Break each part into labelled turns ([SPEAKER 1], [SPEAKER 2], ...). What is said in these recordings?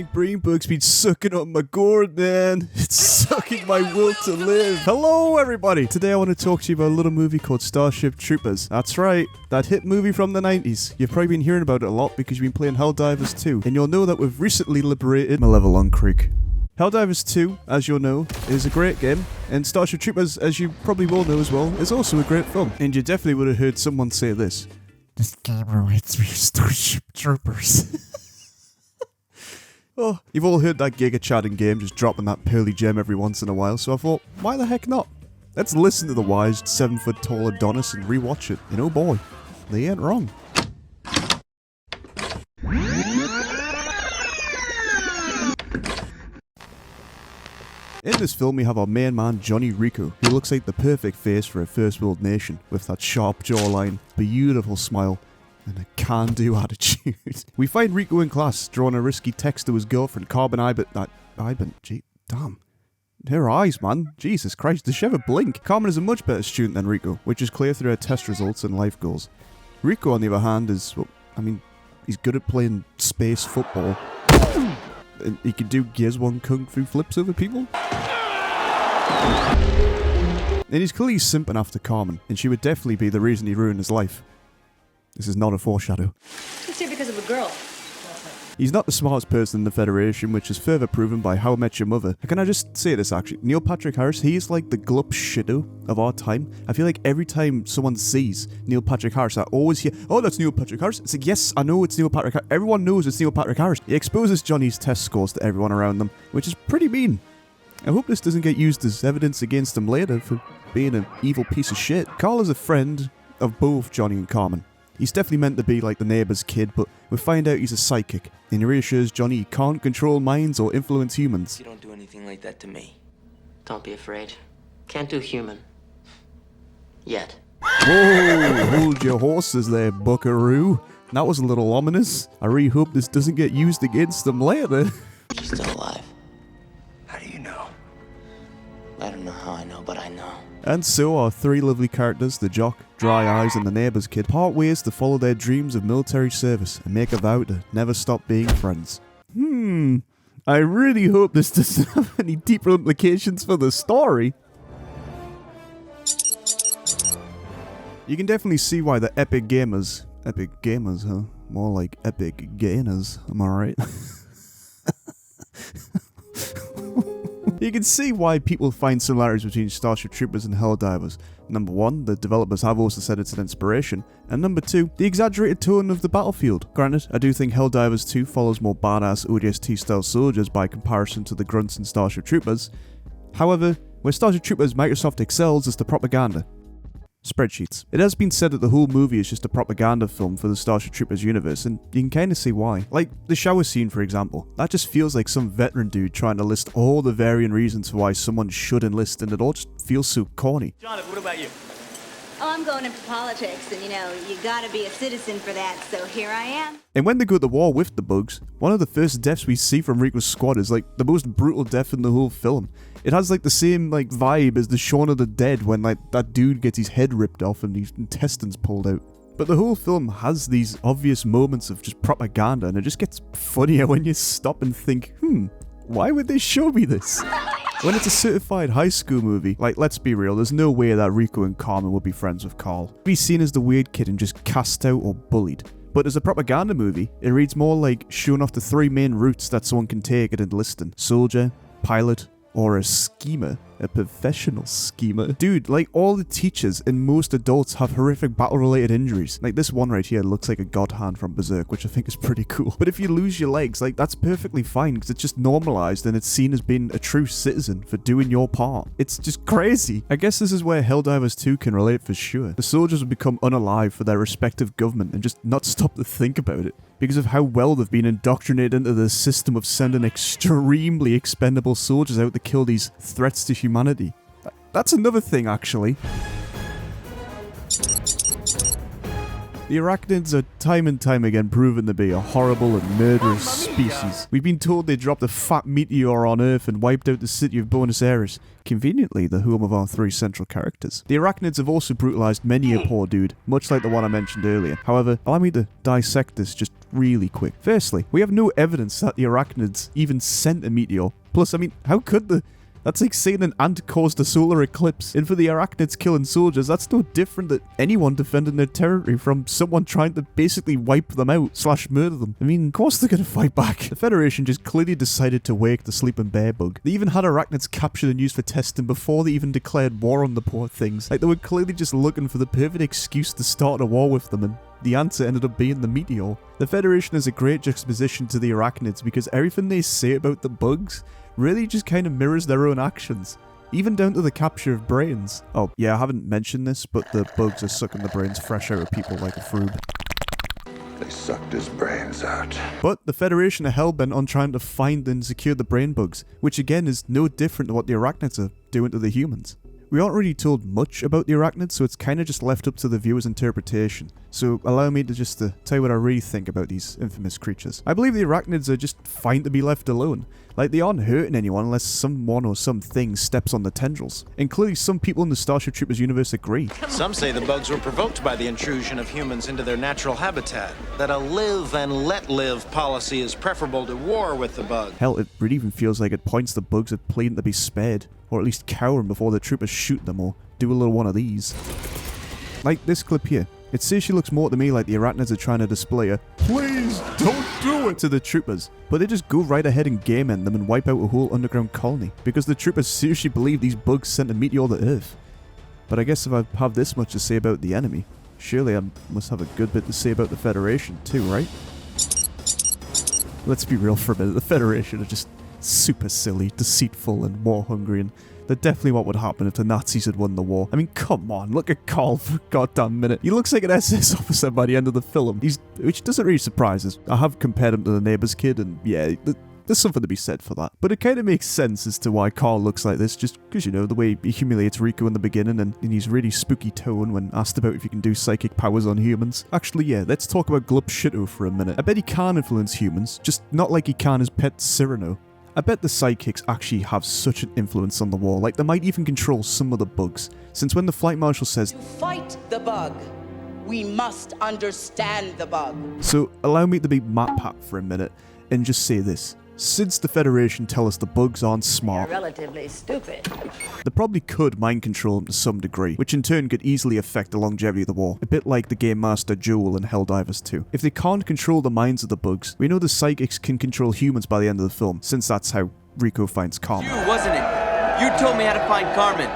[SPEAKER 1] big brain bug's been sucking up my gourd, man. It's sucking my will to live. Hello, everybody. Today I want to talk to you about a little movie called Starship Troopers. That's right, that hit movie from the 90s. You've probably been hearing about it a lot because you've been playing Helldivers 2, and you'll know that we've recently liberated my level on Creek. Helldivers 2, as you'll know, is a great game, and Starship Troopers, as you probably will know as well, is also a great film. And you definitely would have heard someone say this.
[SPEAKER 2] This game reminds me of Starship Troopers.
[SPEAKER 1] Oh, you've all heard that Giga Chad in game just dropping that pearly gem every once in a while, so I thought, why the heck not? Let's listen to the wise 7-foot tall Adonis and rewatch it, and oh boy, they ain't wrong. In this film, we have our main man, Johnny Rico, who looks like the perfect face for a first world nation, with that sharp jawline, beautiful smile, and a can-do attitude. We find Rico in class, drawing a risky text to his girlfriend, Carbon Gee, damn. Her eyes, man. Jesus Christ, does she ever blink? Carmen is a much better student than Rico, which is clear through her test results and life goals. Rico, on the other hand, is, well, he's good at playing space football. And he can do Gears 1 kung fu flips over people. And he's clearly simping after Carmen, and she would definitely be the reason he ruined his life. This is not a foreshadow.
[SPEAKER 3] It's here because of a girl.
[SPEAKER 1] He's not the smartest person in the Federation, which is further proven by How I Met Your Mother. Can I just say this actually? Neil Patrick Harris, he's like the glup shido of our time. I feel like every time someone sees Neil Patrick Harris, I always hear, oh, that's Neil Patrick Harris. It's like, yes, I know it's Neil Patrick Harris. Everyone knows it's Neil Patrick Harris. He exposes Johnny's test scores to everyone around them, which is pretty mean. I hope this doesn't get used as evidence against him later for being an evil piece of shit. Carl is a friend of both Johnny and Carmen. He's definitely meant to be like the neighbour's kid, but we find out he's a psychic, and he reassures Johnny he can't control minds or influence humans.
[SPEAKER 4] You don't do anything like that to me.
[SPEAKER 5] Don't be afraid. Can't do human. Yet.
[SPEAKER 1] Whoa, hold your horses there, buckaroo. That was a little ominous. I really hope this doesn't get used against him later.
[SPEAKER 5] She's still alive.
[SPEAKER 4] How do you know?
[SPEAKER 5] I don't know how I know, but I know.
[SPEAKER 1] And so our three lovely characters, the jock, Dry Eyes, and the neighbour's kid, part ways to follow their dreams of military service and make a vow to never stop being friends. I really hope this doesn't have any deeper implications for the story. You can definitely see why the epic gamers, huh? More like epic gainers, am I right? You can see why people find similarities between Starship Troopers and Helldivers. Number one, the developers have also said it's an inspiration, and number two, the exaggerated tone of the battlefield. Granted, I do think Helldivers 2 follows more badass ODST-style soldiers by comparison to the grunts in Starship Troopers. However, where Starship Troopers Microsoft excels is the propaganda. Spreadsheets. It has been said that the whole movie is just a propaganda film for the Starship Troopers universe, and you can kinda see why. Like, the shower scene for example, that just feels like some veteran dude trying to list all the varying reasons for why someone should enlist, and it all just feels so corny.
[SPEAKER 4] Jonathan, what about you?
[SPEAKER 3] Oh, I'm going into politics, and you gotta be a citizen for that, so here I am.
[SPEAKER 1] And when they go to war with the bugs, one of the first deaths we see from Rico's squad is like the most brutal death in the whole film. It has like the same like vibe as the Shaun of the Dead when like that dude gets his head ripped off and his intestines pulled out. But the whole film has these obvious moments of just propaganda, and it just gets funnier when you stop and think, why would they show me this? When it's a certified high school movie, like, let's be real, there's no way that Rico and Carmen would be friends with Carl. Be seen as the weird kid and just cast out or bullied. But as a propaganda movie, it reads more like showing off the three main routes that someone can take at enlisting: soldier, pilot, or a schemer. A professional schemer. Dude, like all the teachers and most adults have horrific battle-related injuries. Like this one right here looks like a god hand from Berserk, which I think is pretty cool. But if you lose your legs, like that's perfectly fine because it's just normalized and it's seen as being a true citizen for doing your part. It's just crazy. I guess this is where Helldivers 2 can relate for sure. The soldiers will become unalive for their respective government and just not stop to think about it, because of how well they've been indoctrinated into the system of sending extremely expendable soldiers out to kill these threats to humanity. That's another thing, actually. The Arachnids are time and time again proven to be a horrible and murderous species. We've been told they dropped a fat meteor on Earth and wiped out the city of Buenos Aires, conveniently the home of our 3 central characters. The Arachnids have also brutalized many a poor dude, much like the one I mentioned earlier. However, allow me to dissect this just really quick. Firstly, we have no evidence that the Arachnids even sent a meteor. Plus, I mean, how could the... That's like saying an ant caused a solar eclipse. And for the Arachnids killing soldiers, that's no different than anyone defending their territory from someone trying to basically wipe them out / murder them. I mean, of course they're gonna fight back. The Federation just clearly decided to wake the sleeping bear bug. They even had Arachnids captured and used for testing before they even declared war on the poor things. Like, they were clearly just looking for the perfect excuse to start a war with them, and the answer ended up being the meteor. The Federation is a great juxtaposition to the Arachnids because everything they say about the bugs really just kind of mirrors their own actions, even down to the capture of brains. Oh, yeah, I haven't mentioned this, but the bugs are sucking the brains fresh out of people like a froob.
[SPEAKER 6] They sucked his brains out.
[SPEAKER 1] But the Federation are hellbent on trying to find and secure the brain bugs, which again is no different to what the Arachnids are doing to the humans. We aren't really told much about the Arachnids, so it's kind of just left up to the viewer's interpretation. So allow me to just tell you what I really think about these infamous creatures. I believe the Arachnids are just fine to be left alone. Like, they aren't hurting anyone unless someone or something steps on the tendrils. And clearly some people in the Starship Troopers universe agree.
[SPEAKER 7] Some say the bugs were provoked by the intrusion of humans into their natural habitat, that a live and let live policy is preferable to war with the bug.
[SPEAKER 1] Hell, it really even feels like it points the bugs at pleading to be spared, or at least cowering before the troopers shoot them or do a little one of these. Like this clip here. It seriously looks more to me like the Arachnids are trying to display a "please don't do it" to the troopers, but they just go right ahead and game end them and wipe out a whole underground colony, because the troopers seriously believe these bugs sent a meteor to Earth. But I guess if I have this much to say about the enemy, surely I must have a good bit to say about the Federation too, right? Let's be real for a minute, the Federation are just super silly, deceitful, and war-hungry, and they're definitely what would happen if the Nazis had won the war. I mean, come on, look at Carl for a goddamn minute. He looks like an SS officer by the end of the film, which doesn't really surprise us. I have compared him to the neighbor's kid, and yeah, there's something to be said for that. But it kind of makes sense as to why Carl looks like this, just because, you know, the way he humiliates Rico in the beginning and in his really spooky tone when asked about if he can do psychic powers on humans. Actually, yeah, let's talk about Glup Shitto for a minute. I bet he can influence humans, just not like he can his pet Cyrano. I bet the sidekicks actually have such an influence on the war, like they might even control some of the bugs, since when the flight marshal says,
[SPEAKER 8] "To fight the bug, we must understand the bug."
[SPEAKER 1] So allow me to be Matt Pat for a minute and just say this. Since the Federation tell us the bugs aren't smart,
[SPEAKER 9] They're relatively stupid.
[SPEAKER 1] they probably could mind control them to some degree, which in turn could easily affect the longevity of the war, a bit like the Game Master Joel in Helldivers 2. If they can't control the minds of the bugs, we know the psychics can control humans by the end of the film, since that's how Rico finds Carmen.
[SPEAKER 10] You, wasn't it? You told me how to find Carmen.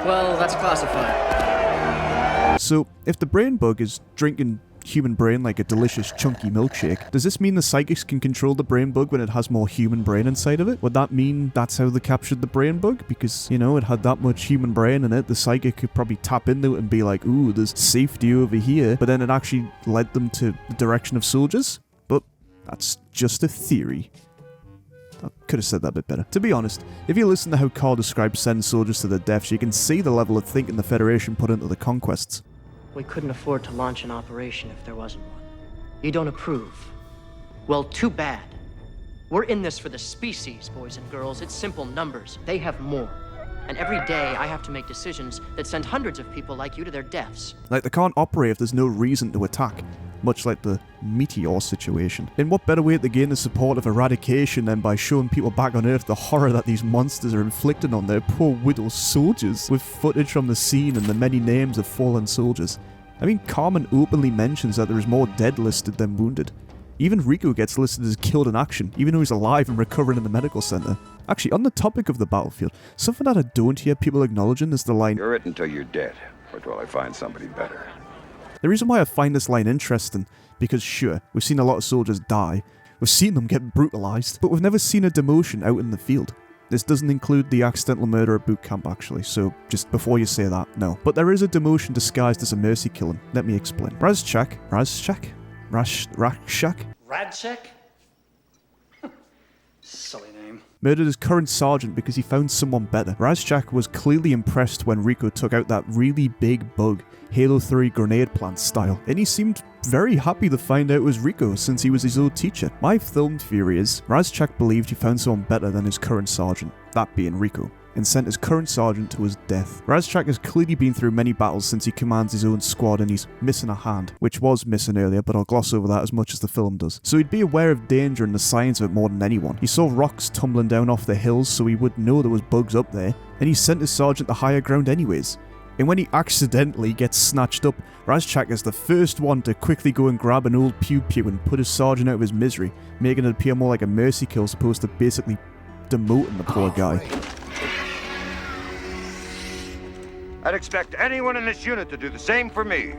[SPEAKER 5] Well, that's classified.
[SPEAKER 1] So, if the brain bug is drinking human brain like a delicious chunky milkshake, does this mean the psychics can control the brain bug when it has more human brain inside of it? Would that mean that's how they captured the brain bug? Because, you know, it had that much human brain in it, the psychic could probably tap into it and be like, ooh, there's safety over here, but then it actually led them to the direction of soldiers? But that's just a theory. I could have said that a bit better. To be honest, if you listen to how Carl describes sending soldiers to their deaths, you can see the level of thinking the Federation put into the conquests.
[SPEAKER 5] We couldn't afford to launch an operation if there wasn't one. You don't approve. Well, too bad. We're in this for the species, boys and girls. It's simple numbers. They have more. And every day I have to make decisions that send hundreds of people like you to their deaths.
[SPEAKER 1] Like, they can't operate if there's no reason to attack, much like the meteor situation. And what better way to gain the support of eradication than by showing people back on Earth the horror that these monsters are inflicting on their poor widow soldiers, with footage from the scene and the many names of fallen soldiers. I mean, Carmen openly mentions that there is more dead listed than wounded. Even Rico gets listed as killed in action, even though he's alive and recovering in the medical center. Actually, on the topic of the battlefield, something that I don't hear people acknowledging is the line,
[SPEAKER 6] You're it until you're dead, or till I find somebody better.
[SPEAKER 1] The reason why I find this line interesting, because sure, we've seen a lot of soldiers die, we've seen them get brutalized, but we've never seen a demotion out in the field. This doesn't include the accidental murder at boot camp actually, so just before you say that, no. But there is a demotion disguised as a mercy killing. Let me explain. Rashak?
[SPEAKER 10] Radshek?
[SPEAKER 9] Silly name.
[SPEAKER 1] Murdered his current sergeant because he found someone better. Razchak was clearly impressed when Rico took out that really big bug, Halo 3 grenade plant style, and he seemed very happy to find out it was Rico since he was his old teacher. My filmed theory is, Razchak believed he found someone better than his current sergeant, that being Rico, and sent his current sergeant to his death. Razchak has clearly been through many battles since he commands his own squad and he's missing a hand, which was missing earlier, but I'll gloss over that as much as the film does. So he'd be aware of danger and the signs of it more than anyone. He saw rocks tumbling down off the hills, so he would know there was bugs up there, and he sent his sergeant to higher ground anyways. And when he accidentally gets snatched up, Razchak is the first one to quickly go and grab an old pew-pew and put his sergeant out of his misery, making it appear more like a mercy kill as opposed to basically demoting the poor guy.
[SPEAKER 6] I'd expect anyone in this unit to do the same for me.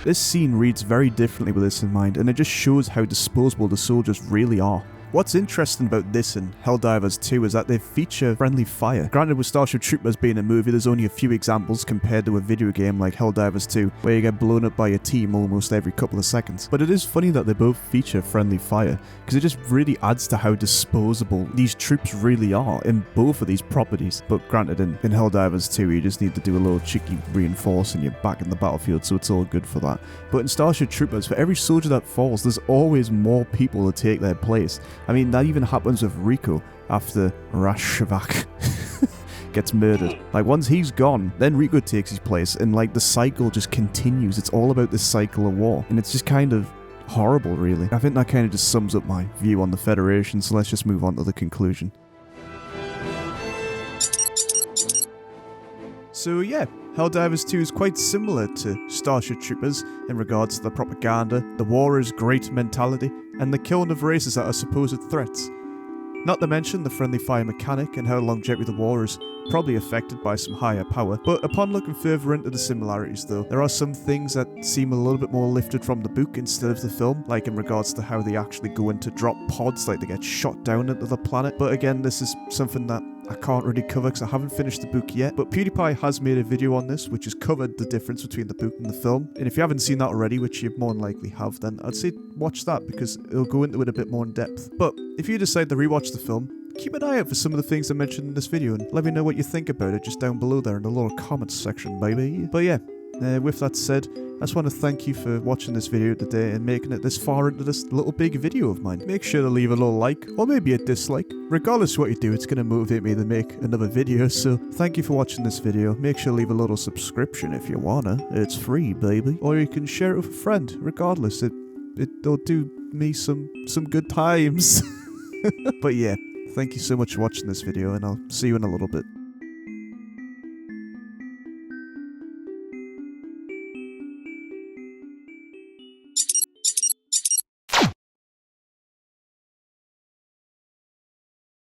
[SPEAKER 1] This scene reads very differently with this in mind, and it just shows how disposable the soldiers really are. What's interesting about this and Helldivers 2 is that they feature friendly fire. Granted, with Starship Troopers being a movie, there's only a few examples compared to a video game like Helldivers 2, where you get blown up by a team almost every couple of seconds. But it is funny that they both feature friendly fire, because it just really adds to how disposable these troops really are in both of these properties. But granted, in Helldivers 2, you just need to do a little cheeky reinforce and you're back in the battlefield, so it's all good for that. But in Starship Troopers, for every soldier that falls, there's always more people to take their place. I mean, that even happens with Rico after Razchak gets murdered. Like, once he's gone, then Rico takes his place, and like the cycle just continues. It's all about this cycle of war, and it's just kind of horrible, really. I think that kind of just sums up my view on the Federation, so let's just move on to the conclusion. So yeah, Helldivers 2 is quite similar to Starship Troopers in regards to the propaganda, the war is great mentality, and the killing of races that are supposed threats. Not to mention the friendly fire mechanic and how longevity of the war is probably affected by some higher power. But upon looking further into the similarities though, there are some things that seem a little bit more lifted from the book instead of the film, like in regards to how they actually go into drop pods, like they get shot down into the planet. But again, this is something that I can't really cover because I haven't finished the book yet, but PewDiePie has made a video on this which has covered the difference between the book and the film, and if you haven't seen that already, which you more than likely have, then I'd say watch that because it'll go into it a bit more in depth. But if you decide to rewatch the film, keep an eye out for some of the things I mentioned in this video and let me know what you think about it just down below there in the little comments section, baby. But yeah, with that said, I just want to thank you for watching this video today and making it this far into this little big video of mine. Make sure to leave a little like, or maybe a dislike. Regardless of what you do, it's going to motivate me to make another video, so thank you for watching this video. Make sure to leave a little subscription if you wanna. It's free, baby. Or you can share it with a friend. Regardless, it'll do me some good times. But yeah, thank you so much for watching this video, and I'll see you in a little bit.